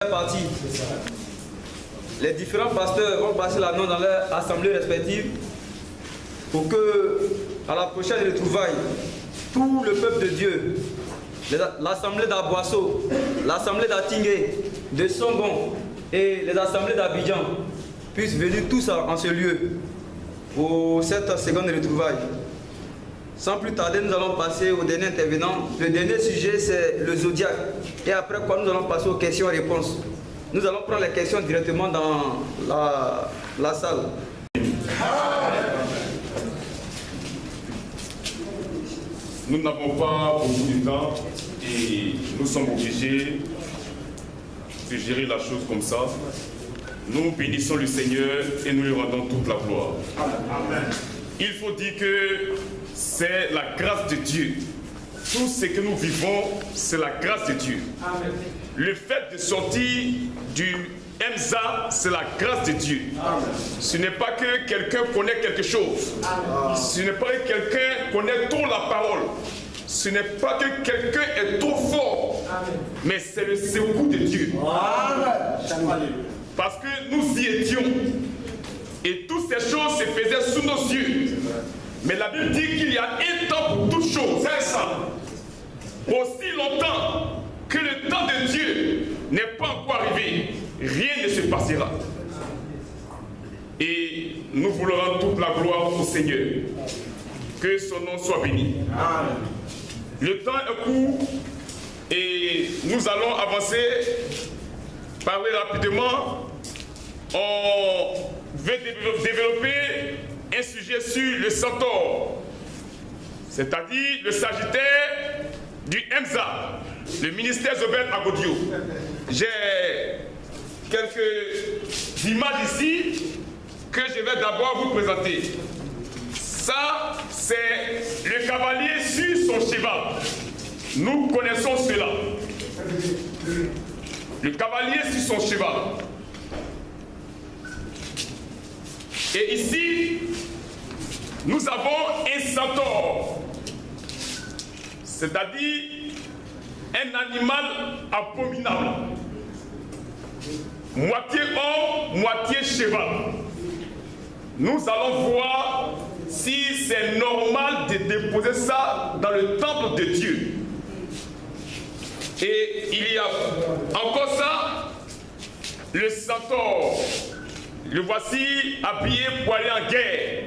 Parti. Les différents pasteurs vont passer l'annonce dans leurs assemblées respectives pour que, à la prochaine retrouvaille, tout le peuple de Dieu, l'assemblée d'Aboisseau, l'assemblée d'Atingué, de Songon et les assemblées d'Abidjan puissent venir tous en ce lieu pour cette seconde retrouvaille. Sans plus tarder, nous allons passer au dernier intervenant. Le dernier sujet, c'est le zodiaque. Et après quoi, nous allons passer aux questions-réponses. Nous allons prendre les questions directement dans la salle. Nous n'avons pas beaucoup de temps et nous sommes obligés de gérer la chose comme ça. Nous bénissons le Seigneur et nous lui rendons toute la gloire. Amen. Il faut dire que c'est la grâce de Dieu. Tout ce que nous vivons, c'est la grâce de Dieu. Amen. Le fait de sortir du EMSA, c'est la grâce de Dieu. Amen. Ce n'est pas que quelqu'un connaît quelque chose. Amen. Ce n'est pas que quelqu'un connaît trop la parole. Ce n'est pas que quelqu'un est trop fort. Amen. Mais c'est le secours de Dieu. Amen. Parce que nous y étions. Et toutes ces choses se faisaient sous nos yeux. Mais la Bible dit qu'il y a un temps pour toutes choses. C'est ça. Aussi longtemps que le temps de Dieu n'est pas encore arrivé, rien ne se passera. Et nous voulons rendre toute la gloire au Seigneur. Que son nom soit béni. Amen. Le temps est court et nous allons avancer, parler rapidement. On veut développer un sujet sur le centaure, c'est-à-dire le Sagittaire du EMSA, le ministère Zobel Agodio. J'ai quelques images ici que je vais d'abord vous présenter. Ça, c'est le cavalier sur son cheval. Nous connaissons cela. Le cavalier sur son cheval. Et ici, nous avons un centaure, c'est-à-dire un animal abominable, moitié homme, moitié cheval. Nous allons voir si c'est normal de déposer ça dans le temple de Dieu. Et il y a encore ça, le centaure. Le voici habillé pour aller en guerre.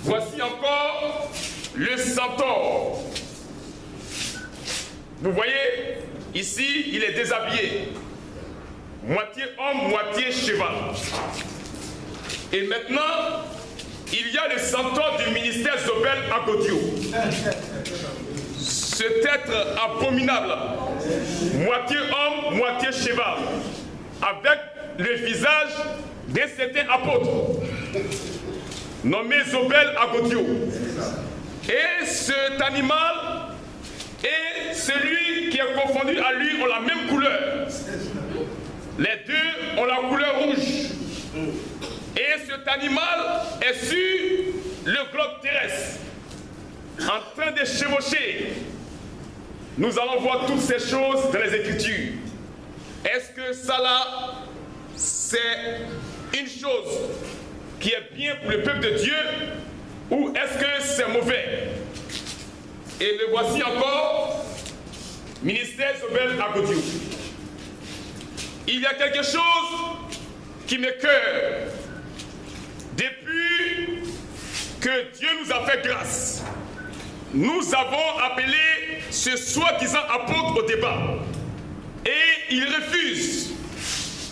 Voici encore le centaure. Vous voyez, ici, il est déshabillé. Moitié homme, moitié cheval. Et maintenant, il y a le centaure du ministère Zobel Agodio. Cet être abominable, moitié homme, moitié cheval, avec le visage d'un certain apôtre, nommé Zobel Agodio. Et cet animal et celui qui est confondu à lui ont la même couleur. Les deux ont la couleur rouge. Et cet animal est sur le globe terrestre, en train de chevaucher. Nous allons voir toutes ces choses dans les Écritures. Est-ce que ça là, c'est une chose qui est bien pour le peuple de Dieu, ou est-ce que c'est mauvais? Et le voici encore, ministère Zobel Agodio. Il y a quelque chose qui m'écoeure. Depuis que Dieu nous a fait grâce, nous avons appelé ce soi-disant apôtre au débat. Et il refuse,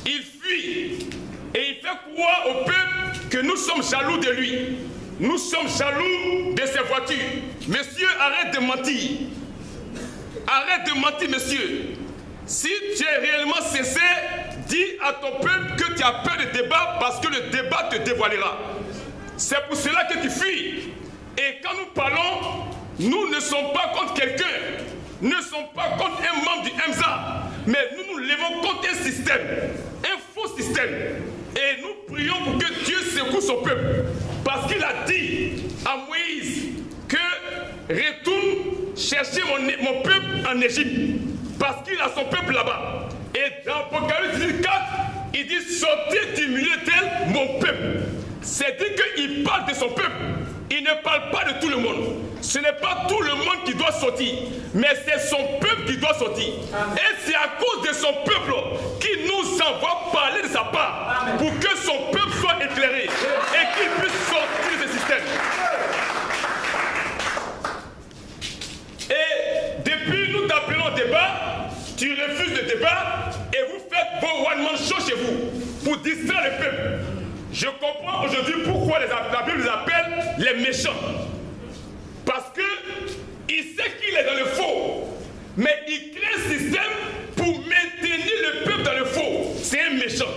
il fuit, et il fait croire au peuple que nous sommes jaloux de lui. Nous sommes jaloux de ses voitures. Monsieur, arrête de mentir. Arrête de mentir, monsieur. Si tu es réellement sincère, dis à ton peuple que tu as peur de débat parce que le débat te dévoilera. C'est pour cela que tu fuis. Et quand nous parlons, nous ne sommes pas contre quelqu'un. Nous ne sommes pas contre un membre du EMSA. Mais nous nous levons contre un système. Un faux système. Et nous prions pour que Dieu secoue son peuple. Parce qu'il a dit à Moïse que retourne chercher mon peuple en Égypte. parce qu'il a son peuple là-bas. Et dans Apocalypse 4, il dit sortez du milieu d'elle mon peuple. C'est dit qu'il parle de son peuple. Il ne parle pas de tout le monde. Ce n'est pas tout le monde qui doit sortir, mais c'est son peuple qui doit sortir. Amen. Et c'est à cause de son peuple qu'il nous envoie parler de sa part. Amen. Pour que son peuple soit éclairé et qu'il puisse sortir de ce système. Et depuis nous t'appelons au débat, tu refuses le débat et vous faites vos one-man show chez vous pour distraire le peuple. Je comprends aujourd'hui pourquoi la Bible les appelle les méchants. Parce qu'il sait qu'il est dans le faux, mais il crée un système pour maintenir le peuple dans le faux. C'est un méchant.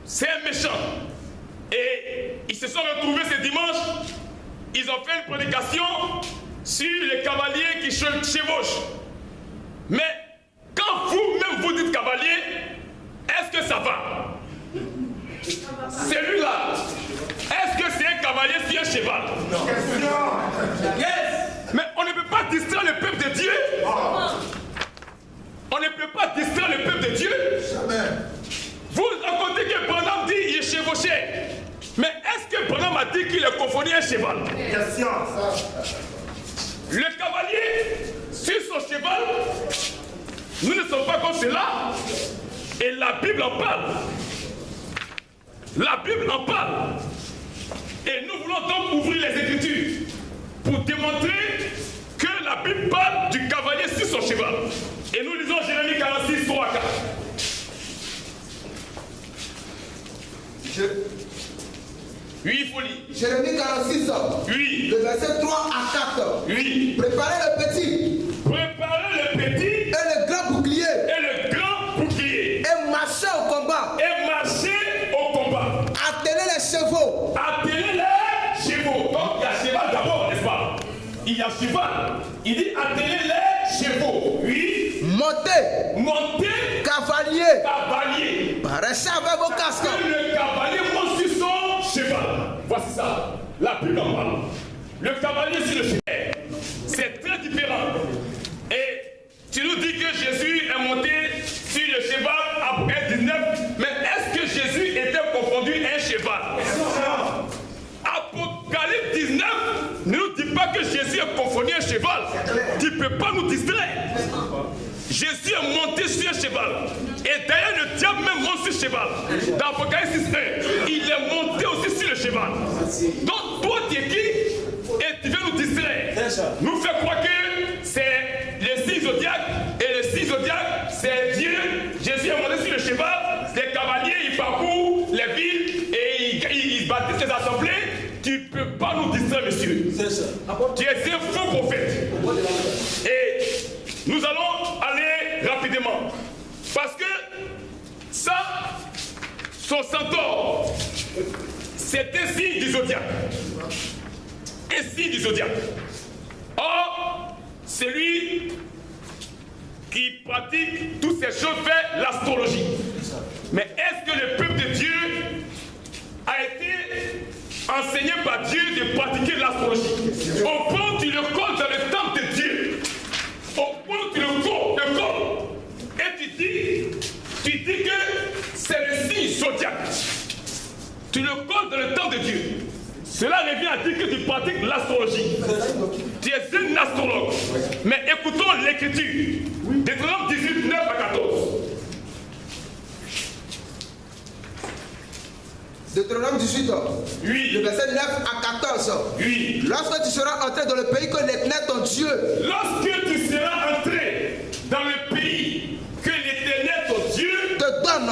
C'est un méchant. Et ils se sont retrouvés ce dimanche, ils ont fait une prédication sur les cavaliers qui chevauchent. Mais quand vous-même vous dites cavalier, est-ce que ça va? Celui-là, est-ce que c'est un cavalier sur un cheval? Non. Yes. Mais on ne peut pas distraire le peuple de Dieu. On ne peut pas distraire le peuple de Dieu. Vous racontez que Branham dit qu'il chevauchait. Mais est-ce que Branham a dit qu'il a confondu un cheval? Le cavalier sur son cheval, nous ne sommes pas comme cela. Et la Bible en parle. La Bible en parle. Et nous voulons donc ouvrir les Écritures pour démontrer que la Bible parle du cavalier sur son cheval. Et nous lisons Jérémie 46, 3 à 4. Oui, il faut lire. Jérémie 46, oui. Le verset 3 à 4. Oui. Préparez le petit. Préparez le petit. Et le grand bouclier. Et le grand bouclier. Et marchez au combat. Et marchez au combat. Attelez les chevaux. Attelez les chevaux. Donc il y a cheval d'abord, n'est-ce pas? Il y a cheval. Il dit attelez les chevaux. Oui. Montez. Montez. Cavalier. Cavalier. Restez avec vos casques. Que le cavalier monte sur son cheval. Voici ça. La Bible en parle. Le cavalier sur le cheval. C'est très différent. Et tu nous dis que Jésus est monté sur le cheval après 19. Mais est-ce que Jésus était confondu à un cheval? Apocalypse 19 ne nous dit pas que Jésus est confondu à un cheval. Tu ne peux pas nous distraire. Jésus est monté sur un cheval. Et d'ailleurs, le diable même monte sur le cheval. Dans Apocalypse 1, il est monté aussi sur le cheval. Donc, toi, tu es qui? Et tu veux nous distraire. Nous faire croire que c'est les 6 zodiaques. Et les 6 zodiaques, c'est Dieu. Jésus est monté sur le cheval. Les cavaliers, ils parcourent les villes et ils bâtissent les assemblées. Tu ne peux pas nous distraire, monsieur. Tu es un faux prophète. Et nous allons aller rapidement. Parce que ça, son centaure, c'est un signe du zodiaque. Un signe du zodiaque. Or, celui qui pratique toutes ces choses fait l'astrologie. Mais est-ce que le peuple de Dieu a été enseigné par Dieu de pratiquer l'astrologie? Au point où tu le colles dans le temple de Dieu. Au point où tu le colles. Et tu dis que c'est le signe zodiaque. Tu le colles dans le temple de Dieu. Cela revient à dire que tu pratiques l'astrologie. Tu es un astrologue. Mais écoutons l'écriture. Deutéronome 18, 9 à 14. Deutéronome 18, oui. Le verset 9 à 14. Oui. Lorsque tu seras entré dans le pays que l'Éternel ton Dieu. Lorsque tu seras entré dans le pays que l'Éternel ton Dieu te donne.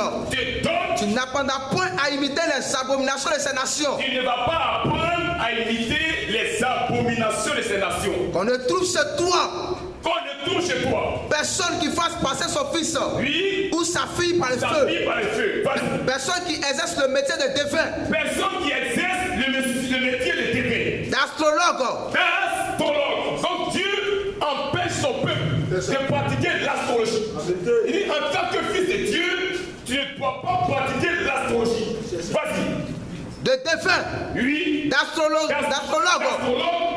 Tu n'apprendras point à imiter les abominations de ces nations. Tu ne vas pas apprendre à imiter les abominations de ces nations. Qu'on ne trouve chez toi. Qu'on ne trouve chez toi. Personne qui fasse passer son fils. Oui. Ou sa fille par le feu. Sa fille par le feu. Personne qui exerce le métier de devin. Personne qui exerce le métier de devin. D'astrologue. D'astrologue. Donc Dieu empêche son peuple de pratiquer l'astrologie. Il dit en tant que fils de Dieu, tu ne dois pas pratiquer l'astrologie. Vas-y. De défunt. Oui. D'astrologue.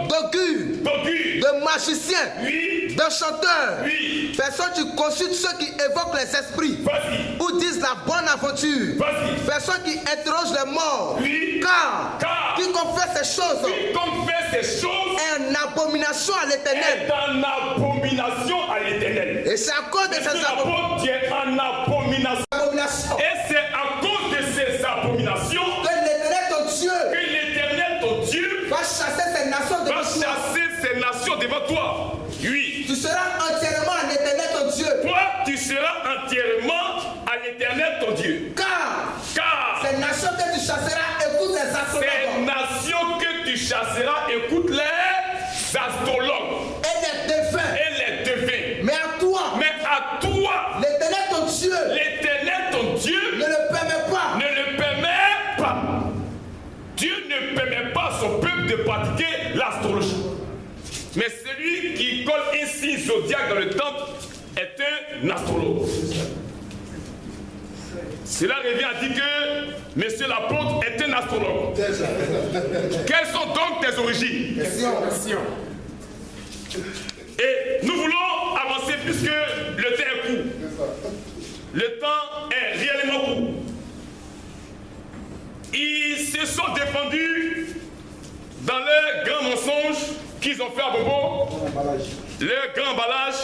D'augure. D'augure. De magicien. Oui. De chanteur. Oui. Oui. Personne qui consulte ceux qui évoquent les esprits. Vas-y. Ou disent la bonne aventure. Vas-y. Personne qui interroge les morts. Oui. Car quiconque fait ces choses Quiconque fait ces choses est une abomination à l'éternel. est en abomination à l'Éternel. Et c'est à cause de ces Tu es en abomination. abominations Et c'est à cause de ces abominations que l'éternel ton Dieu que l'Éternel, ton Dieu, va chasser ces nations de va toi. chasser ces nations devant toi. Oui. Tu seras entièrement à l'éternel ton Dieu. Toi, tu seras entièrement à l'Éternel, ton Dieu. Car Car ces nations que tu chasseras écoutent les ces astrologues nations que tu chasseras écoutent les astrologues et les défunts. et les devins. Mais à toi, Mais à toi, l'éternel ton Dieu l'Éternel, ton Dieu, ne le permet pas. ne le permet pas. Dieu ne permet pas à son peuple de pratiquer l'astrologie. Mais celui qui colle un signe zodiaque dans le temple est un astrologue. Cela revient à dire que Monsieur l'apôtre est un astrologue. Quelles sont donc tes origines? Et nous voulons avancer puisque le temps est court. Le temps est réellement court. Ils se sont défendus dans leur grand mensonge qu'ils ont fait à Bobo, leur grand emballage,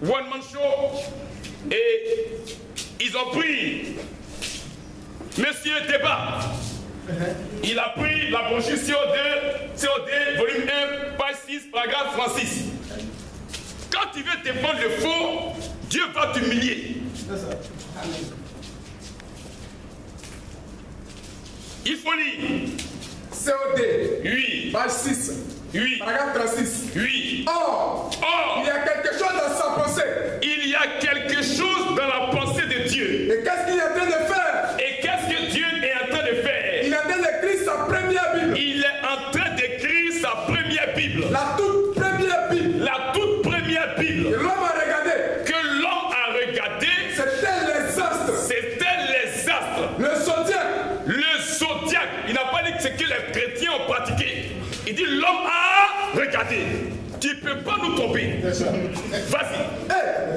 one man show, et ils ont pris Monsieur Débat. Il a pris la brochure COD, volume 1, page 6, paragraphe 36. Quand tu veux défendre le faux, Dieu va t'humilier. Il faut lire. COD, Oui. page 6, Oui. paragraphe 36. Oui. Or, il y a quelque chose dans sa pensée. Il y a quelque chose dans la pensée de Dieu. Et qu'est-ce qu'il est en train de faire? Et qu'est-ce que Dieu est en train de faire? Il est en train d'écrire sa première Bible. Il est en train d'écrire sa première Bible. La toute première Bible. La toute première Et Bible l'homme a regardé. que l'homme a regardée, C'était les astres. c'était les astres. Le zodiaque. Le zodiaque. Il n'a pas dit que ce que les chrétiens ont pratiqué. Il dit l'homme a regardé. Tu ne peux pas nous tromper. Vas-y.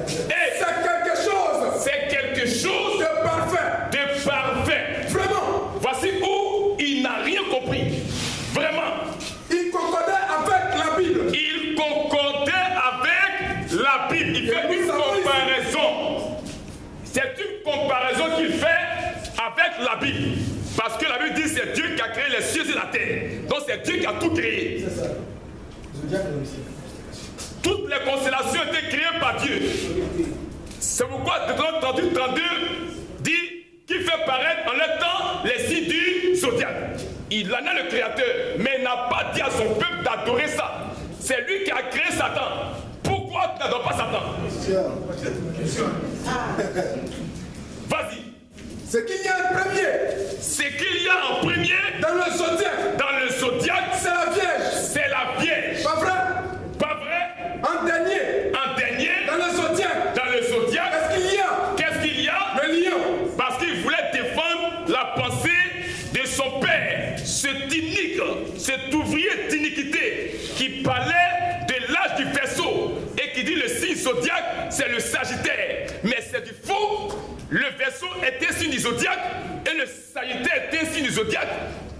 C'est quelque chose C'est quelque chose de parfait. de parfait. Vraiment. Voici où il n'a rien compris. Vraiment. Il concordait avec la Bible. Il concordait avec la Bible. Il fait une comparaison. C'est une comparaison qu'il fait avec la Bible. Parce que la Bible dit que c'est Dieu qui a créé les cieux et la terre. Donc c'est Dieu qui a tout créé. Toutes les constellations étaient créées par Dieu. C'est pourquoi Deutéronome 38, 32 dit qu'il fait paraître en leur temps les signes du zodiaque. Il en est le créateur, mais il n'a pas dit à son peuple d'adorer ça. C'est lui qui a créé Satan. Pourquoi tu n'adores pas Satan? Vas-y. C'est qu'il y a un premier C'est qu'il y a en premier dans le zodiaque. dans le zodiaque, C'est la Vierge. c'est la Vierge. Pas vrai? Pas vrai? En dernier, En dernier, dans le zodiaque, dans le zodiaque, qu'est-ce qu'il y a? qu'est-ce qu'il y a? Le lion. Parce qu'il voulait défendre la pensée de son père, cet inique, cet ouvrier d'iniquité qui parlait de l'âge du Verseau et qui dit le signe zodiaque, c'est le Sagittaire. Mais c'est du faux. Le Verseau était signe du zodiaque et le Sagittaire était signe du zodiaque.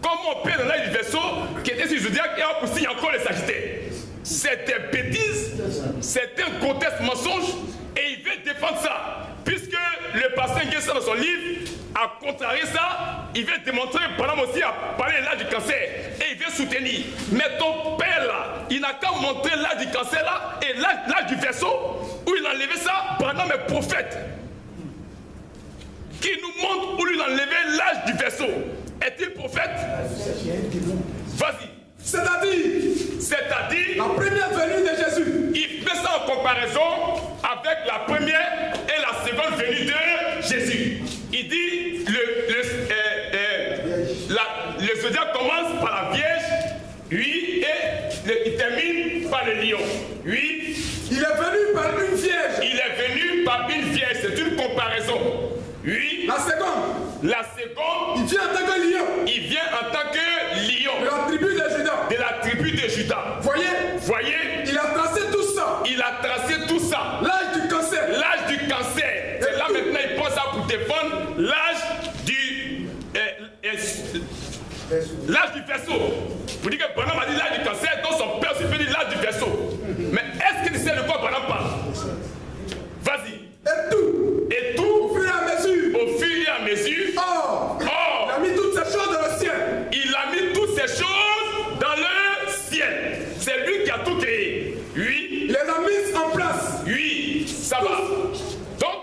Comme mon père dans l'âge du Verseau qui était signe du zodiaque et a aussi encore le Sagittaire. C'est des bêtises, c'est un grotesque mensonge et il veut défendre ça. Puisque le pasteur Nguessa dans son livre a contrarié ça, il veut démontrer, pendant aussi à parler de l'âge du cancer et il veut soutenir. Mais ton père là, il n'a qu'à montrer l'âge du cancer là et l'âge du Verseau où il a enlevé ça pendant mes prophètes. Qui nous montre où il a enlevé l'âge du Verseau. Est-il prophète? Vas-y. C'est-à-dire, La première venue de Jésus. il fait ça en comparaison avec la première et la seconde venue de Jésus. Il dit, le zodiaque commence par la Vierge, oui, et il termine par le lion. Oui, Il est venu par une Vierge. il est venu par une Vierge, c'est une comparaison. Oui, La seconde, la seconde, il vient en tant que lion. il vient en tant que De lion la tribu de Juda. de la tribu de Juda. Voyez, Voyez, il a tracé tout ça. il a tracé tout ça. L'âge du l'âge du berceau. Vous dites que Branham a dit l'âge du cancer, donc son père aussi peut dire l'âge du berceau. Mais est-ce qu'il sait de quoi Branham parle? Vas-y. Et tout. Et tout, Au fur et à mesure. au fur et à mesure, Or, il a mis toutes ces choses dans le ciel. il a mis toutes ces choses dans le ciel. C'est lui qui a tout créé. Oui, Il les a mises en place. oui, ça va. Donc,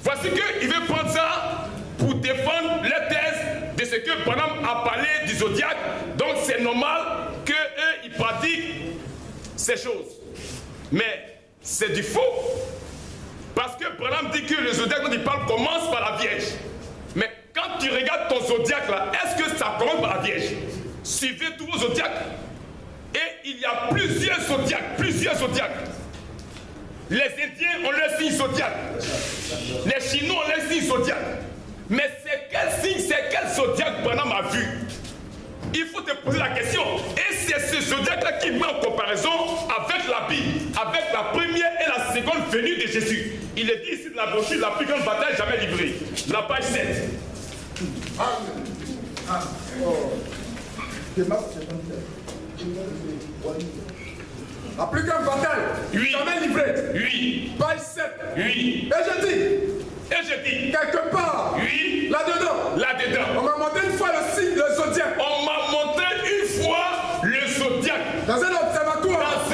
voici qu'il veut prendre ça pour défendre les thèses de ce que Branham a parlé du zodiaque. Donc, c'est normal qu'eux, ils pratiquent ces choses. Mais c'est du faux. Parce que Branham dit que le zodiaque dont il parle commence par la Vierge. Mais quand tu regardes ton zodiaque là, est-ce que ça commence par la Vierge? Suivez tous vos zodiaques. Et il y a plusieurs zodiaques, Les Indiens ont leur signe zodiaque. Les Chinois ont leur signe zodiaque. Mais c'est quel signe, c'est quel zodiaque Branham a vu? Il faut te poser la question. Et c'est ce zodiaque-là qui met en comparaison avec la Bible, avec la première et la seconde venue de Jésus. Il est dit ici dans la brochure, la plus grande bataille jamais livrée. La page 7. La plus grande bataille. Oui. Jamais livrée. Oui, Page 7. oui. Et je dis, Et je dis, quelque part, oui, là-dedans, là-dedans. on m'a montré une fois le signe, le zodiaque, On m'a montré une fois le zodiaque dans un observatoire.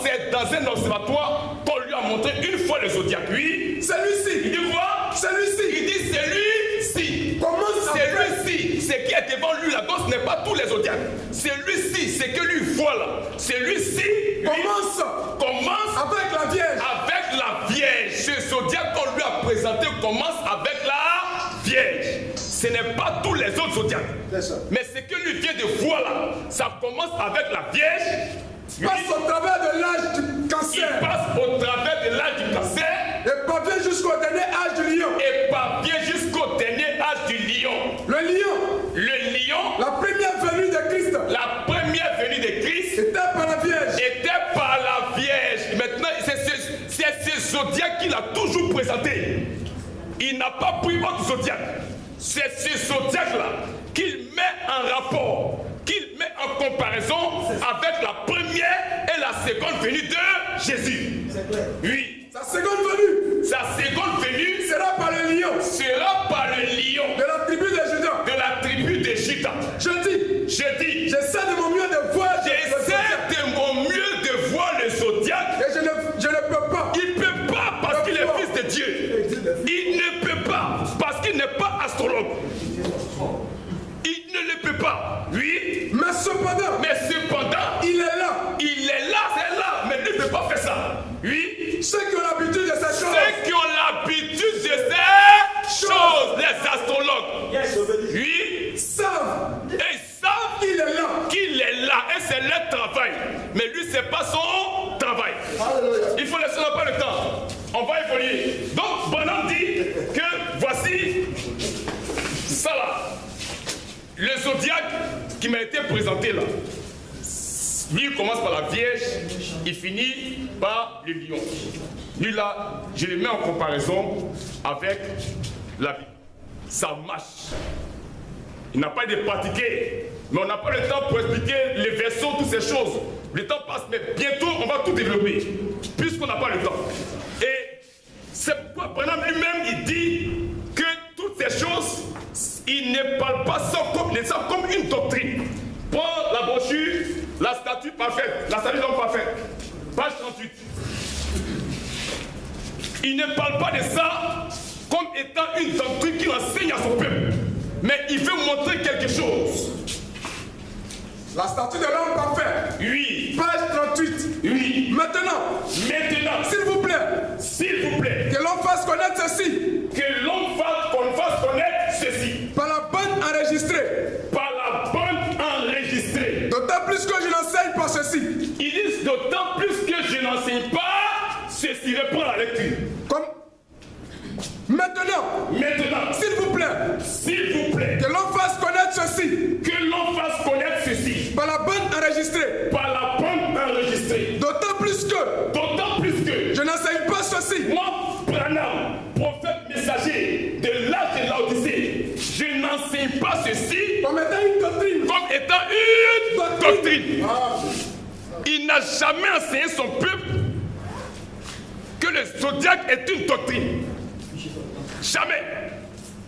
C'est dans un observatoire qu'on lui a montré une fois le zodiaque. Oui. Celui-ci, Il dit quoi? celui-ci, Il dit celui-ci. commence à faire. Celui-ci, ce qui est devant lui là, donc ce n'est pas tous les zodiaques. Celui-ci, c'est que lui voit là. Celui-ci Commence commence avec la Vierge. avec la Vierge. Ce zodiaque qu'on lui a présenté commence avec la Vierge. Ce n'est pas tous les autres zodiaques. Mais ce que lui vient de voir là, ça commence avec la Vierge. Passe au travers de l'âge du Il cancer passe au travers de l'âge du cancer et parvient jusqu'au dernier âge du lion. et parvient jusqu'au dernier âge du lion. Le lion, Le lion, la première venue de Christ, la première venue de Christ, était par la Vierge. était par la Vierge. Maintenant, c'est ce zodiaque qu'il a toujours présenté. Il n'a pas pris autre zodiaque. C'est ce zodiaque-là qu'il met en rapport, qu'il met en comparaison avec la première et la seconde venue de Jésus. Oui. Sa seconde venue Sa seconde venue sera par le lion sera par le lion de la tribu de Juda. de la tribu de Juda. Je dis, Je dis, j'essaie de mon mieux de voir le j'essaie zodiaque. de mon mieux de voir le zodiaque. Et je ne peux pas. Il ne peut pas parce qu'il est fils de Dieu. Il ne peut pas parce qu'il n'est pas astrologue. Il ne le peut pas. Oui. Mais cependant, Il est là, c'est là. Mais il ne peut pas faire ça. Oui. ceux qui ont l'habitude de ces choses Ceux qui ont l'habitude de ces choses, les astrologues, oui, savent et ils savent qu'il est là. qu'il est là et c'est leur travail. Mais lui, c'est pas son travail. Il faut laisser pas le temps. On va évoluer. Donc, Branham dit que voici ça là. Le zodiaque qui m'a été présenté là. Lui, il commence par la Vierge, il finit par le lion. Lui là, je le mets en comparaison avec la Bible. Ça marche. Il n'a pas été pratiqué, mais on n'a pas le temps pour expliquer les versets, toutes ces choses. Le temps passe, mais bientôt on va tout développer, puisqu'on n'a pas le temps. Et c'est pourquoi Branham lui-même, il dit que toutes ces choses, il ne parle pas ça comme une doctrine. Prends la brochure, la statue parfaite, la statue d'homme parfaite, page 38. Il ne parle pas de ça comme étant une doctrine qu'il enseigne à son peuple. Mais il veut montrer quelque chose. La statue de l'homme parfait. Oui. Page 38. Oui. Maintenant, s'il vous plaît, que l'on fasse connaître ceci. Que l'on fasse connaître ceci. Par la bande enregistrée. Par la bande enregistrée. D'autant plus que je l'enseigne par ceci. Ils disent d'autant plus que je n'enseigne pas ceci. Reprends la lecture. Comme maintenant, s'il vous plaît, que l'on fasse connaître ceci. Que l'on fasse connaître ceci. Par la bande enregistrée. Par la bande enregistrée. D'autant plus que je n'enseigne pas ceci. Moi, Branham, prophète messager de l'âge de l'Odyssée, je n'enseigne pas ceci comme étant une étant une doctrine. Il n'a jamais enseigné son peuple que le zodiaque est une doctrine. Jamais.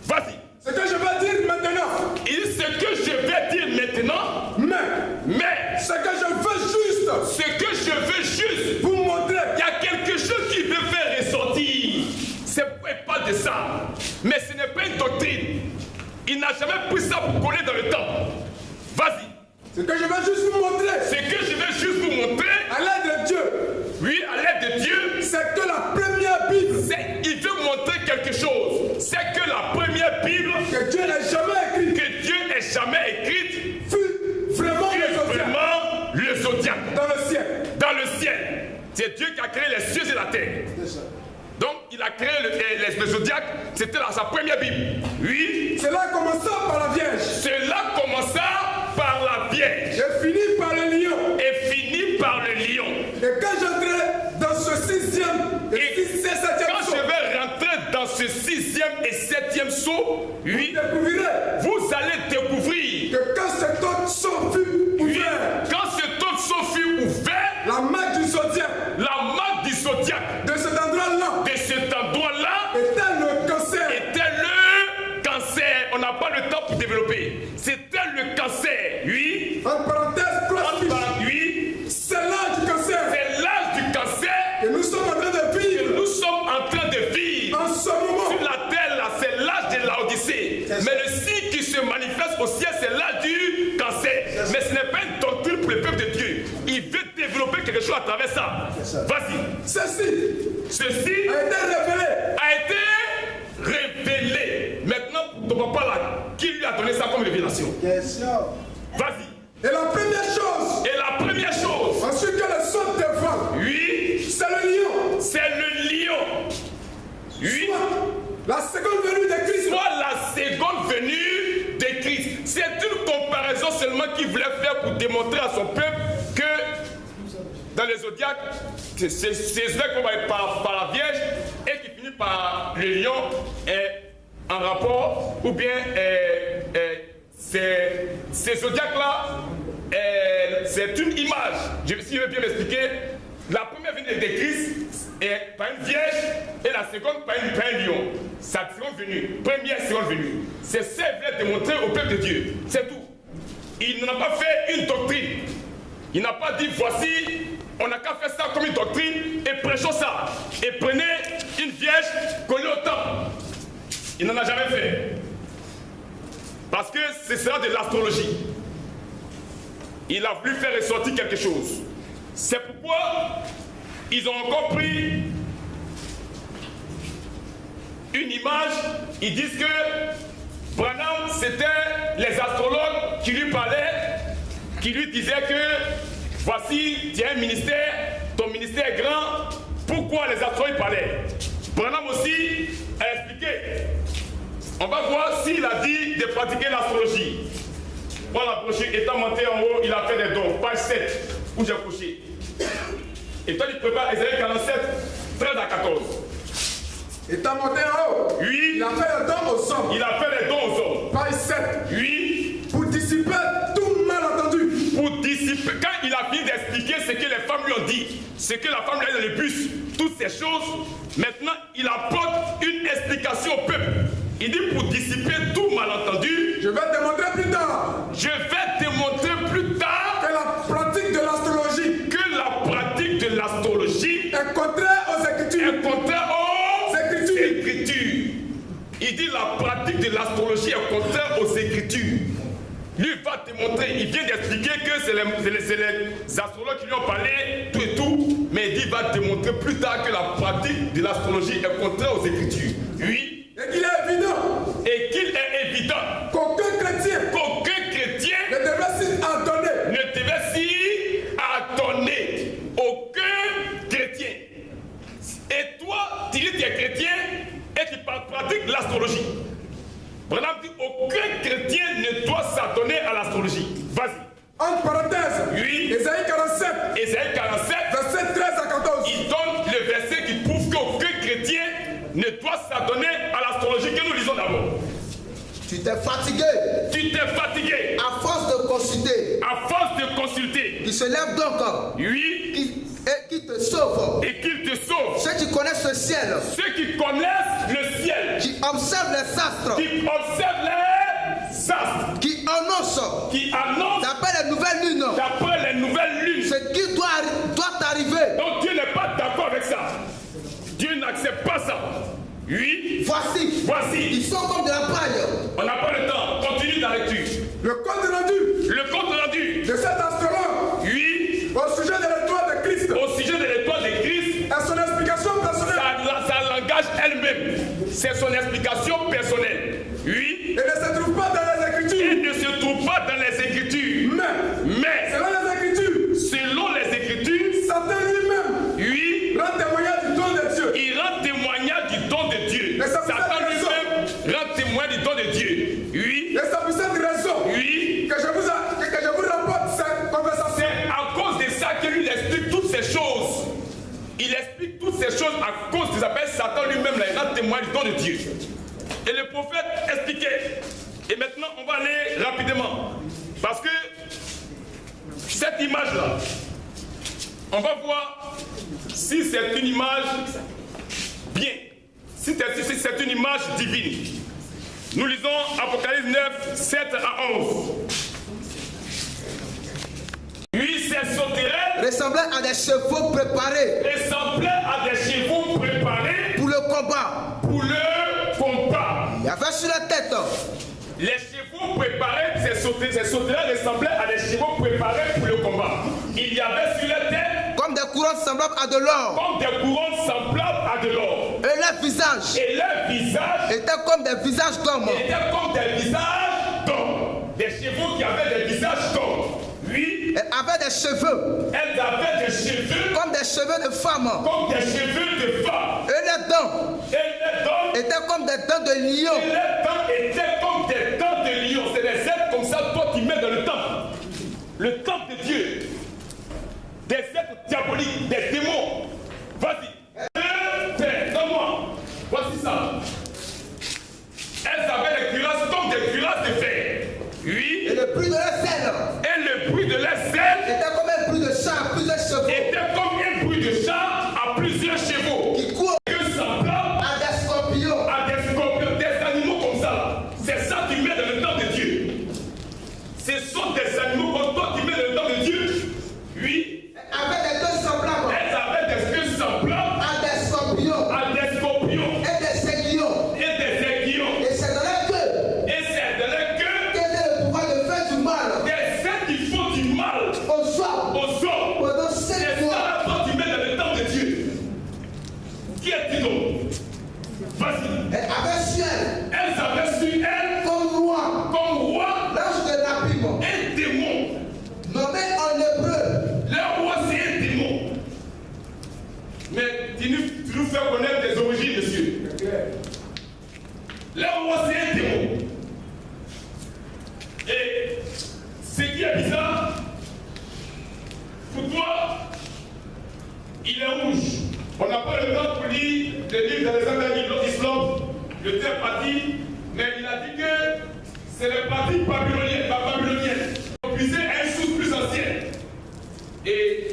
Vas-y. Ce que je vais dire maintenant. Et ce que je vais dire maintenant. Mais. Ce que je veux juste. Ce que je veux juste. Vous montrer. Il y a quelque chose qui veut faire ressortir. C'est pas de ça. Mais ce n'est pas une doctrine. Il n'a jamais pris ça pour coller dans le temple. Vas-y. Ce que je veux juste vous montrer. Ce que je vais juste vous montrer. À l'aide de Dieu. Oui, à l'aide de Dieu. C'est que la première Bible. Il veut montrer quelque chose. C'est que la première Bible. Que Dieu n'a jamais écrite. Que Dieu n'ait jamais écrite. Fut vraiment le zodiaque. Dans le ciel. Dans le ciel. C'est Dieu qui a créé les cieux et la terre. Donc, il a créé le zodiaque. C'était sa première Bible. Oui. Cela commença par la Vierge. Cela commença par la Vierge. Et finit par le lion. Et finit par le lion. Et quand j'entrerai dans ce sixième et septième quand saut, je vais rentrer dans ce sixième et septième saut, oui, vous allez découvrir que quand cet autre saut fut ouvert, quand cet autre saut fut ouvert, la marque du zodiaque, de cet endroit-là, était le cancer. On n'a pas le temps pour développer. C'était le cancer, oui. En parenthèse, oui. C'est l'âge du cancer. C'est l'âge du cancer. Et nous sommes en train de vivre. Nous sommes en train de vivre. En ce moment. Sur la terre, là, c'est l'âge de l'Odyssée. Mais le signe qui se manifeste au ciel, c'est l'âge du cancer. Mais ce n'est pas une doctrine pour le peuple de Dieu. Il veut développer quelque chose à travers ça. Vas-y. Ceci a été révélé. Maintenant, ton papa là, qui lui a donné ça comme révélation? Vas-y. Et la première chose. Ensuite que le saut devant. Oui. C'est le lion. C'est le lion. Oui. La seconde venue de Christ. Soit la seconde venue de Christ. C'est une comparaison seulement qu'il voulait faire pour démontrer à son peuple que dans les zodiaques, c'est cela qu'on va par la Vierge et qui finit par le lion en rapport, ou bien ces zodiaques-là, c'est une image. Si je veux bien m'expliquer, la première venue de Christ est par une vierge et la seconde par un lion. Sa seconde venue, première seconde venue. C'est ça qu'il voulait démontrer au peuple de Dieu. C'est tout. Il n'a pas fait une doctrine. Il n'a pas dit voici, on n'a qu'à faire ça comme une doctrine et prêchons ça. Et prenez une vierge, collez au temple. Il n'en a jamais fait. Parce que ce sera de l'astrologie. Il a voulu faire ressortir quelque chose. C'est pourquoi ils ont encore pris une image. Ils disent que Branham, c'était les astrologues qui lui parlaient, qui lui disaient que voici, tu as un ministère, ton ministère est grand. Pourquoi les astrologues parlaient? Branham aussi a expliqué. On va voir s'il a dit de pratiquer l'astrologie. Voilà, approché, étant monté en haut, il a fait des dons. Page 7, où j'ai couché. Et toi, tu prépares Ésaïe 47, 13 à 14. Étant monté en haut, oui. Il a fait les dons aux hommes. Il a fait les dons aux hommes. Page 7. Oui. Pour dissiper tout malentendu. Pour dissiper. Quand il a fini d'expliquer ce que les femmes lui ont dit, ce que la femme lui a dit dans le bus, toutes ces choses, maintenant, il apporte une explication au peuple. Il dit pour dissiper tout malentendu. Je vais démontrer plus tard. Je vais démontrer plus tard que la pratique de l'astrologie. Que la pratique de l'astrologie est contraire aux Écritures. Est contraire aux Écritures. Il dit la pratique de l'astrologie est contraire aux Écritures. Lui va démontrer, il vient d'expliquer que c'est les astrologues qui lui ont parlé, tout et tout, mais il dit, il va démontrer plus tard que la pratique de l'astrologie est contraire aux Écritures. Oui. Et qu'il est évident. Et qu'il est évident. Qu'aucun chrétien. Ne devait s'y adonner. Aucun chrétien. Et toi, tu dis que tu es chrétien et tu pratiques l'astrologie. Branham dit aucun chrétien ne doit s'adonner à l'astrologie. Vas-y. Entre parenthèses. Oui. Ésaïe 47. Ésaïe 47. Verset 13 à 14. Il donne le verset qui prouve qu'aucun chrétien ne doit s'adonner à l'astrologie que nous lisons d'abord. Tu t'es fatigué. Tu t'es fatigué. À force de consulter. À force de consulter. Il se lève donc. Oui. Et qui te sauve. Et qu'il te sauve. Ceux qui connaissent le ciel. Ceux qui connaissent le ciel. Qui observent les astres. Qui observent les astres. Qui annoncent. Qui annoncent. D'après les nouvelles lunes. D'après les nouvelles lunes. Ce qui doit arriver. Donc Dieu n'est pas d'accord avec ça. Dieu n'accepte pas ça. Oui. Voici. Ils sont comme de la paille. On n'a pas le temps. Continue ta lecture. Le compte rendu. Le compte rendu. De cet astrologue. Oui. Au sujet de l'étoile de Christ. Au sujet de l'étoile de Christ. Et son explication personnelle. Ça l'engage elle-même. C'est son explication personnelle. Oui. Et ne se trouve pas dans les Écritures. Il ne se trouve pas dans les Écritures. Mais selon les Écritures, Satan lui-même, oui, rend témoignage du don de Dieu. Il rend témoignage du don de Dieu. Satan lui-même rend témoignage du don de Dieu. Oui. Et c'est pour cette raison, oui, que je vous rapporte cette conversation. C'est à cause de ça que lui explique toutes ces choses. Il explique toutes ces choses à cause de ça. Satan lui-même il rend témoignage du don de Dieu. Et le prophète expliquait. Et maintenant, on va aller rapidement. Parce que cette image-là, on va voir si c'est une image bien, si c'est une image divine. Nous lisons Apocalypse 9, 7 à 11. Oui, ces sauterelles ressemblaient à des chevaux préparés. Ressemblaient à des chevaux préparés pour le combat. Pour le combat. Il y avait sur la tête. Les chevaux préparés, ces sauterelles ressemblaient à des chevaux préparés pour le combat. Il y avait sur la tête comme des couronnes semblables à de l'or. Comme des couronnes semblables à de l'or. Et leurs visages. Et leurs visages étaient comme des visages d'hommes. Étaient comme des visages d'hommes. Des chevaux qui avaient des visages d'hommes. Oui. Elles avaient des cheveux. Elles avaient des cheveux. Comme des cheveux de femmes. Comme des cheveux de femmes. Et les dents. Étaient comme des dents de lion. Et les dents étaient comme des dents de lion. C'est des êtres comme ça, toi qui mets dans le temple. Le temple de Dieu. Des êtres diaboliques, des démons. Vas-y. Donne-moi. Voici ça. Elles avaient des cuirasses comme des cuirasses de fer. Oui. Et le bruit de leur selle. Et le bruit de leur selle était comme un bruit de chat à plusieurs chevaux. Était comme un bruit de chat à plusieurs chevaux. Qui court semblable à des scorpions. À des scorpions, des animaux comme ça. C'est ça qui met dans le temps de Dieu. Ce sont des animaux comme toi qui met dans le temps de Dieu. Oui. Avec des queues semblables. Elles avaient des queues semblables à des scorpions. À des scorpions. Et des aiguillons. Et des aiguillons. Et c'est dans leur queue. Et c'est dans leur queue. Quel est le pouvoir de faire du mal. Des êtres qui font du mal. Aux hommes. Aux hommes. Pendant 7 mois. C'est ça toi qui mets dans le temps de Dieu. Qui est-il donc? Vas-y. Elles avaient su elles. Elles avaient su elles. Comme roi. Comme roi. L'ange de l'abîme. Un démon. Nommé en hébreu. Le roi c'est un démon. Mais tu nous fais connaître des origines, monsieur. Le roi c'est un démon. Et ce qui est bizarre, pour toi, il est rouge. On n'a pas le temps pour lire le livre d'Alexandre l'Islam, le thème a dit, mais il a dit que c'est le parti babylonien. On puisait à une source plus ancienne. Et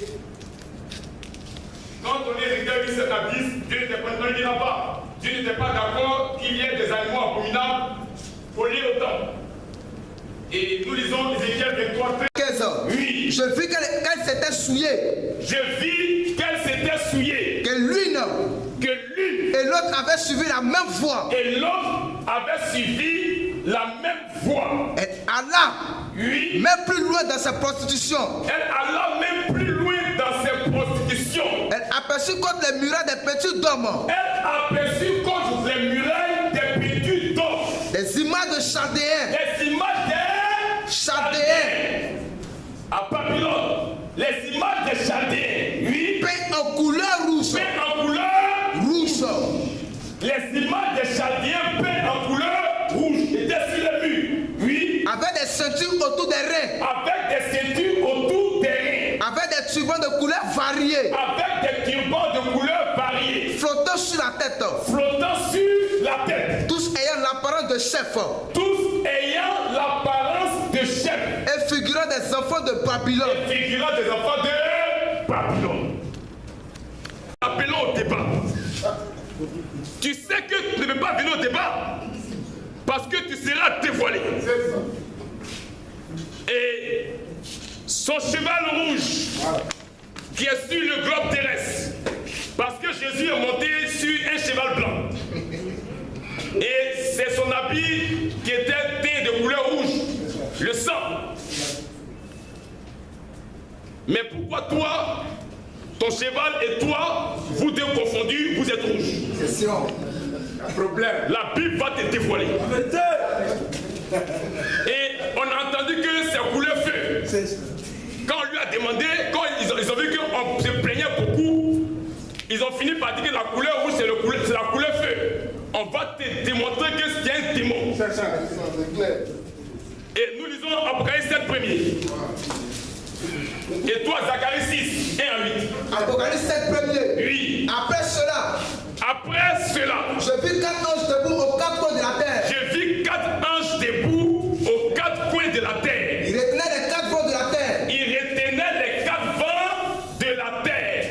quand on est réglé 8 à 10, Dieu n'était pas, Dieu n'était pas d'accord qu'il y ait des animaux abominables pour lire autant. Et nous lisons Ézéchiel 23, 15 ans. Oui. Je vis qu'elle s'était souillée. Je vis qu'elle s'était souillée. Que l'une et l'autre avaient suivi la même voie. Et l'autre avait suivi la même voie. Elle alla oui. même plus loin dans sa prostitution. Elle alla même plus loin dans ses prostitutions. Elle aperçut contre les murailles des petits d'hommes. Elle aperçut contre les murailles des petits d'hommes. Des images de Chaldéens. Les images des Chaldéens. À Babylone. Les images des Chaldéens. Oui. Peintes en couleur rouge. Peintes en couleur rouge. Les images des Chaldéens peintes en couleur rouge étaient sur les murs. Oui. Avec des ceintures autour des reins. Avec des ceintures autour des reins. Avec des turbans de couleurs variées. Avec des turbans de couleurs variées. Flottant sur la tête. Flottant sur la tête. Tous ayant l'apparence de chefs. Tous ayant l'apparence de chefs. Et figurant des enfants de Babylone. Et figurant des enfants de Babylone. Appelons au débat. Tu sais que tu ne peux pas venir au débat parce que tu seras dévoilé. Et son cheval rouge qui est sur le globe terrestre, parce que Jésus est monté sur un cheval blanc. Et c'est son habit qui était teint de couleur rouge, le sang. Mais pourquoi toi, ton cheval et toi, vous deux confondus, vous êtes rouges? Question. Problème. La Bible va te dévoiler. Et on a entendu que c'est couleur feu. Quand on lui a demandé, quand ils ont vu qu'on se plaignait beaucoup, ils ont fini par dire que la couleur rouge c'est la couleur feu. On va te démontrer que c'est un démon. C'est ça. Et nous lisons Apocalypse 7 premier. Et toi, Zacharie 6, 1 à 8. Apocalypse 7 premier. Oui. Après cela, je vis 4 anges debout aux 4 coins de la terre. Je vis 4 anges debout aux 4 coins de la terre. Ils retenaient les 4 vents de la terre. Ils retenaient les 4 vents de la terre.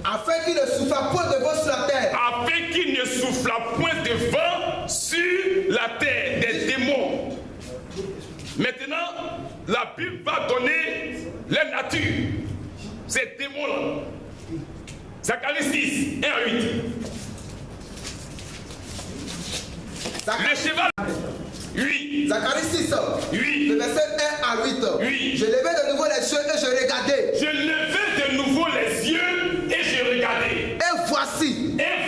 Afin qu'il ne souffle point de vent sur la terre. Afin qu'il ne souffle point de vent sur la terre, des démons. Maintenant, la Bible va donner la nature. Ces démons-là. Zacharie 6, 1 à 8. Le cheval. Oui. Zacharie 6. Oui. Le verset 1 à 8. Oui. Je levais de nouveau les yeux et je regardais. Je levais de nouveau les yeux et je regardais. Et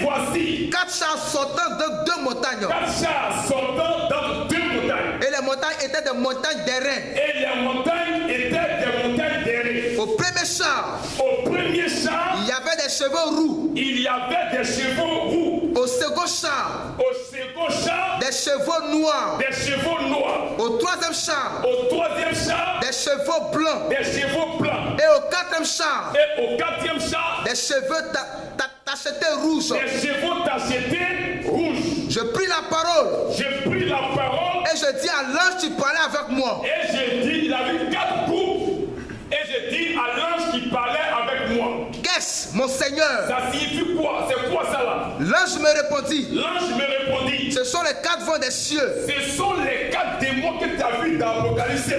voici 4 chars sortant de 2 montagnes. 4 chars sortant dans 2 montagnes. Et les montagnes étaient des montagnes d'airain. Et les montagnes étaient des montagnes d'airain. Au premier char, il y avait des chevaux roux. Il y avait des chevaux roux. Au second char, des chevaux noirs. Au troisième char, des chevaux blancs. Et au quatrième char, des cheveux tachetés rouges. Je pris la parole. Et je dis à l'ange qui parlait avec moi. Et je dis, il avait 4 groupes. Et je dis à l'ange qui parlait avec moi. Qu'est-ce, mon Seigneur? Ça signifie quoi? C'est quoi ça là? L'ange me répondit. Ce sont les 4 vents des cieux. Ce sont les 4 démons que tu as vus dans l'Apocalypse.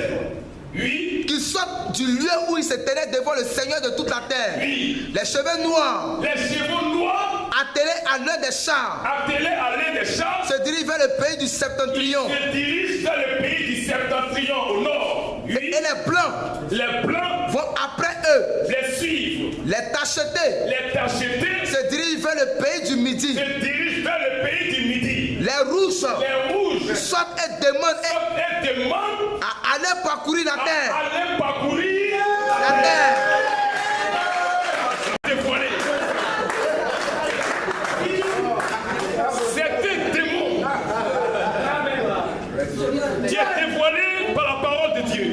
Oui. Qu'ils sortent du lieu où ils se tenaient devant le Seigneur de toute la terre. Oui. Les cheveux noirs. Attelés à l'un des chars. Se dirigent vers le pays du septentrion. Au nord. Oui. Et les blancs vont après eux. Les suivre. Les tachetés se dirigent vers le pays du midi. Les rouges sortent et demandent à aller parcourir la terre. La terre. C'est un démon qui est dévoilé par la parole de Dieu.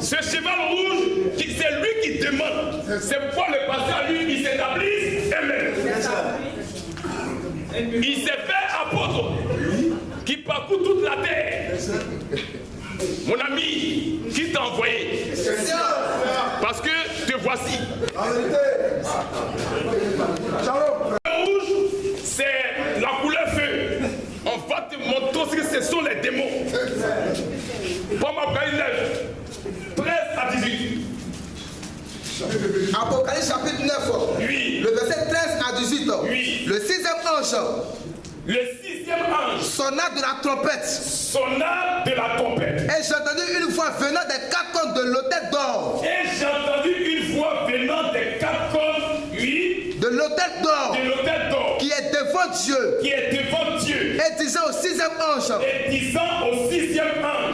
Ce cheval rouge, c'est lui qui demande. C'est pourquoi le pasteur à lui, il s'établit amen. Il s'est fait apôtre qui parcourt toute la terre. Mon ami, qui t'a envoyé? Parce que te voici. Le rouge, c'est la couleur feu. On va te montrer ce que ce sont les démons. Pomme Apocalypse 9, 13 à 18. Apocalypse chapitre 9. Oui. Le verset 13 à 18. Oui. Le 6e ange. Le 6e ange sonna de la trompette. Et j'ai entendu une voix venant des 4 cornes de l'autel d'or. De l'autel d'or. Qui est devant Dieu. Et disant au 6e ange.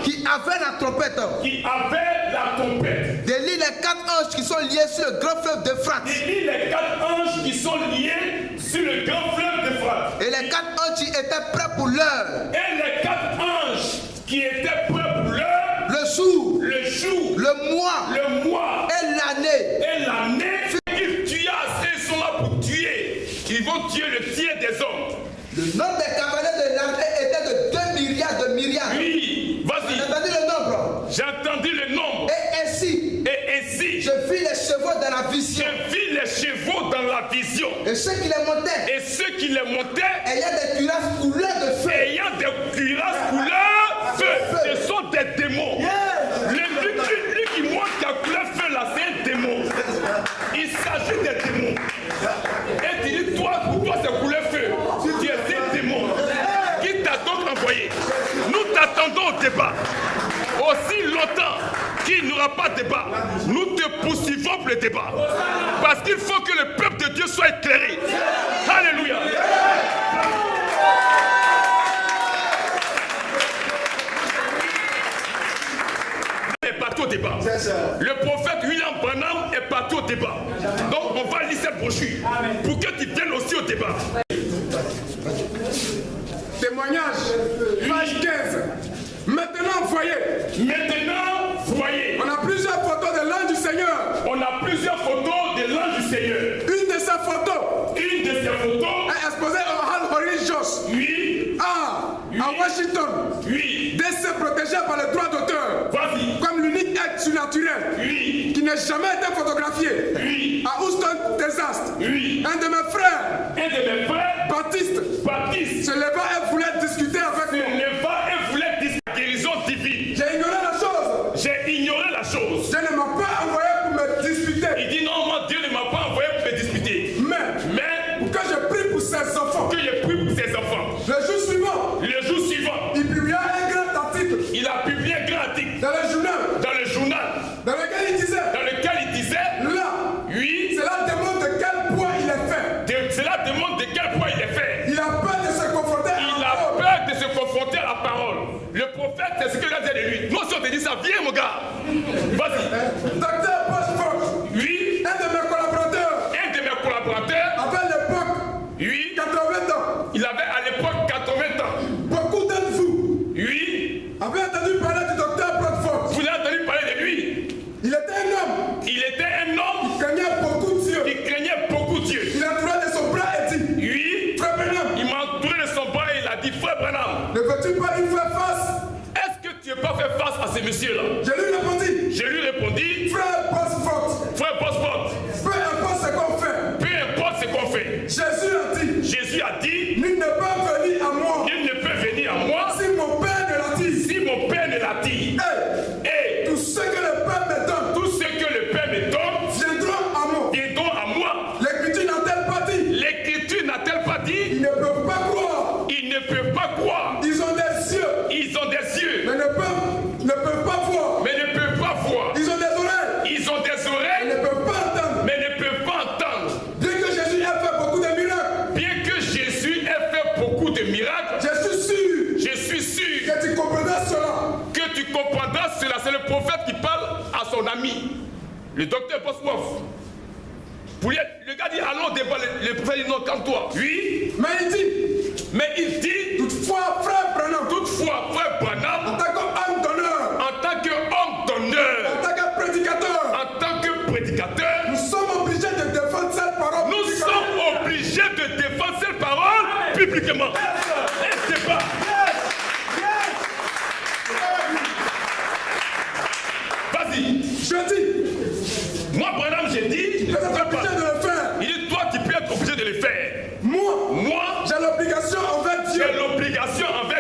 Qui avait la trompette. De lire les 4 anges qui sont liés sur le grand fleuve d'Euphrate. Et les 4 anges qui étaient prêts pour l'heure. Le jour. Le mois. Et l'année. Ils vont tuer le tiers des hommes. Le nombre des cavaliers de l'armée était de 2 milliards j'entendis le nombre. Et ainsi, je vis les chevaux dans la vision. Je vis les chevaux dans la vision. Et ceux qui les montaient. Et ceux qui les montaient. Ayant des cuirasses couleurs de feu. Ayant des cuirasses couleur feu. Ce sont des démons. Lui qui montre qu'à couleur feu là, c'est un démon. Il s'agit des démons. Et tu dis, toi, pour toi, c'est couleur feu. Tu es un démon. Qui t'a donc envoyé? Nous t'attendons au débat. Aussi longtemps qu'il n'y aura pas de débat, nous te poursuivons pour le débat. Parce qu'il faut que le peuple de Dieu soit éclairé. Alléluia. Est parti au débat. Le prophète William Branham est parti au débat. Donc on va lire cette brochure pour que tu viennes aussi au débat. Témoignage, page 15. Maintenant, voyez. Maintenant, voyez. On a plusieurs photos de l'ange du Seigneur. On a plusieurs photos de l'ange du Seigneur. Une de ces photos. Une de ces photos est exposée au Hall Horry Josh. Oui. À Washington. Oui. D'être protégé par le droit d'auteur. Vas-y. Comme l'unique être surnaturel. Oui. Qui n'a jamais été photographié. Oui. À Houston, Texas. Oui. Un de mes frères. Baptiste. Se leva et voulait discuter avec moi. La guérison divine. J'ai ignoré la chose. Dieu ne m'a pas envoyé pour me disputer. Il dit non, moi Dieu ne m'a pas envoyé pour me disputer. Mais pour que je prie pour ses enfants. Le jour suivant. Il publia un grand article. Dans le journal. Dans lequel il disait. Là. Oui. Cela démontre de quel poids il est fait. Il a peur de se confronter à la parole. Le prophète, c'est ce que l'on dit de lui. Nous, si on te dit ça, viens mon gars. Vas-y. Docteur Bosford. Oui. Un de mes collaborateurs. Avait à l'époque. Oui. 80 ans. Il avait à l'époque 80 ans. Beaucoup d'entre vous. Oui. Avaient entendu parler du docteur Bosford. Vous avez entendu parler de lui. Il était un homme. Qui craignait beaucoup Dieu. Il entourait de son bras et dit. Oui. Frère Branham. Il m'a entouré de son bras et il a dit, frère Branham. Ne veux-tu pas y faire face? Est-ce que tu n'as pas fait face à ces messieurs-là? Je lui répondis. Frère Bosford. Peu importe ce qu'on fait. Jésus a dit. Nul ne peut venir à moi. Si mon Père ne l'attire. Et tout ce que le Père me donne. Viendront à moi. L'Écriture n'a-t-elle pas dit? Ils ne peuvent pas croire. Ils ont des yeux. Mais ne peuvent pas voir. Ils ont des oreilles. Mais ne peuvent pas entendre. Bien que Jésus ait fait beaucoup de miracles. Je suis sûr. Que tu comprendras cela. C'est le prophète qui parle à son ami, le docteur Bosworth. Le gars dit allons au débat. Le prophète dit non, calme-toi. Oui. Mais il dit. Toutefois, frère Branham. En tant qu'homme d'honneur. En tant que prédicateur. Nous sommes obligés de défendre cette parole. Publiquement. Un débat. Vas-y. Je dis. Moi, Branham, j'ai dit. Tu es obligé de le faire. Il dit toi, tu peux être obligé de le faire. Moi, j'ai l'obligation envers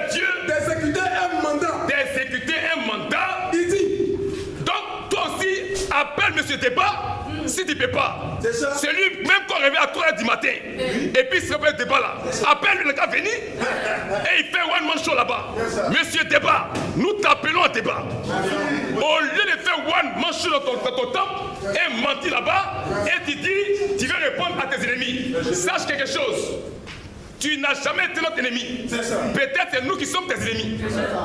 Dieu. D'exécuter un mandat. Il dit. Donc, toi aussi, appelle M. Débat. Si tu ne peux pas, c'est lui même qu'on réveille à 3h du matin. Et puis il se fait le débat là. Appelle-lui le gars venir. Et il fait one man show là-bas. Monsieur Débat, nous t'appelons à débat. Au lieu de faire one man show dans ton temple et mentir là-bas, et tu dis, tu veux répondre à tes ennemis. Sache quelque chose. Tu n'as jamais été notre ennemi. Peut-être c'est nous qui sommes tes ennemis.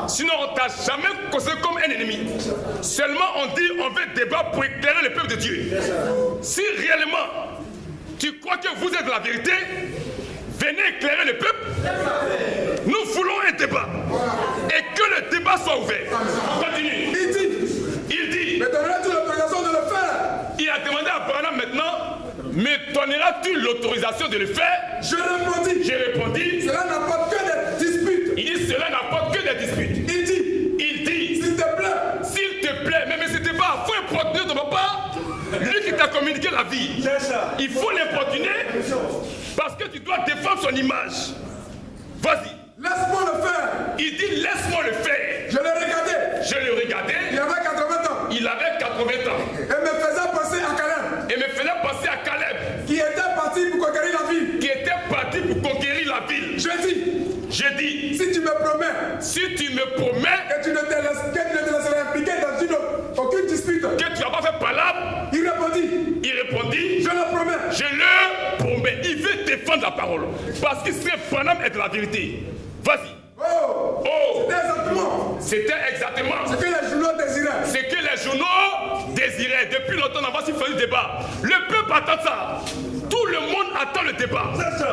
Sinon, on ne t'a jamais considéré comme un ennemi. Seulement, on dit on veut débat pour éclairer le peuple de Dieu. Si réellement, tu crois que vous êtes la vérité, venez éclairer le peuple. Nous voulons un débat. Et que le débat soit ouvert. Continue. Il dit. Me donneras-tu l'autorisation de le faire? Il a demandé à Branham maintenant. Me donneras-tu l'autorisation de le faire? J'ai répondu. Cela n'apporte que des disputes. Il dit cela n'apporte que des disputes. Il dit. S'il te plaît, importuner ton papa, lui qui t'a communiqué la vie. Il faut l'importuner parce que tu dois défendre son image. Vas-y. Laisse-moi le faire. Il dit laisse-moi le faire. Je l'ai regardé. Je le regardais. Il avait 80 ans. Il avait 80 ans. Et me faisait penser à Caleb. Et me faisait penser à Caleb. Qui était parti pour conquérir la ville. Qui était parti pour conquérir la ville. J'ai dit, si tu me promets, que tu ne te laisseras impliquer dans aucune dispute, que tu n'as pas fait palabre, il répondit, je le promets. Je le promets. Il veut défendre la parole. Parce qu'il serait Branham est de la vérité. Vas-y. C'était exactement ce que les journaux désiraient. Ce que les journaux désiraient. Depuis longtemps, on va s'y faire du débat. Le peuple attend ça. Tout le monde attend le débat.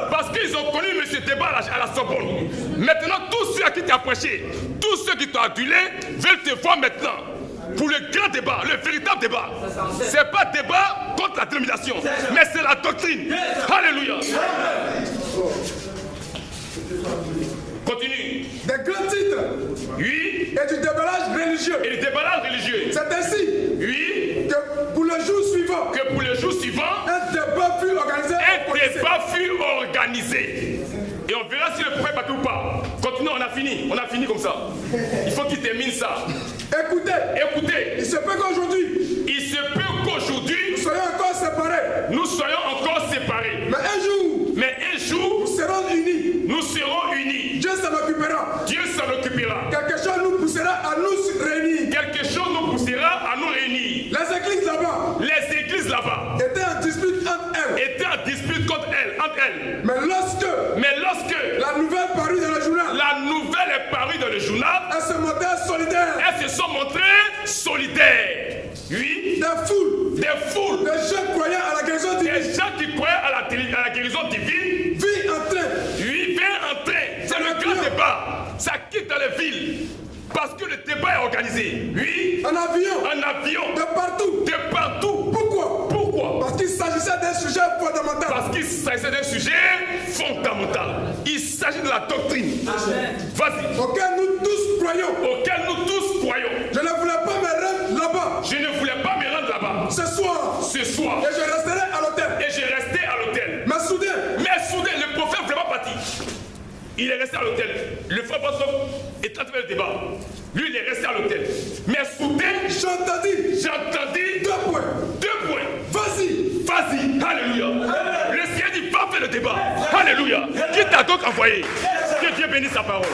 Parce qu'ils ont connu M. Débat à la Sorbonne. Maintenant, tous ceux à qui tu as prêché, tous ceux qui t'ont adulé, veulent te voir maintenant. Pour le grand débat, le véritable débat. C'est pas débat contre la dénomination, mais c'est la doctrine. Alléluia. Continue. Des grands titres. Oui. Et du déballage religieux. Et du déballage religieux. C'est ainsi. Oui. Que pour le jour suivant. Un débat fut organisé. Et on verra si le prophète va ou pas. Continuons, on a fini comme ça. Il faut qu'il termine ça. Écoutez. Il se peut qu'aujourd'hui. Nous soyons encore séparés. Mais un jour. Nous serons unis. Dieu s'en occupera. Quelque chose nous poussera à nous réunir. Les églises là-bas. Étaient en dispute contre elles. Mais lorsque la nouvelle parut dans le journal. Elles se sont montrées solidaires. Oui. Des foules. Des gens croyant à la guérison divine. Des gens qui croyaient à la guérison divine. Viennent entrer. C'est le grand débat. Ça quitte dans les villes. Parce que le débat est organisé. Oui. En avion. De partout. Pourquoi? Parce qu'il s'agissait d'un sujet fondamental. Il s'agit de la doctrine. Vas-y. Auquel nous tous croyons. Je ne voulais pas me rendre là-bas. Ce soir. Et je resterai à l'hôtel. Mais soudain, le prophète ne voulait pas partir. Il est resté à l'hôtel. Le frère Pastor est en train de faire le débat. Lui, il est resté à l'hôtel. Mais soudain, j'entendis 2 points. Vas-y. Alléluia. Le Seigneur dit, va faire le débat. Alléluia. Qui t'a donc envoyé? Que Dieu bénisse sa parole.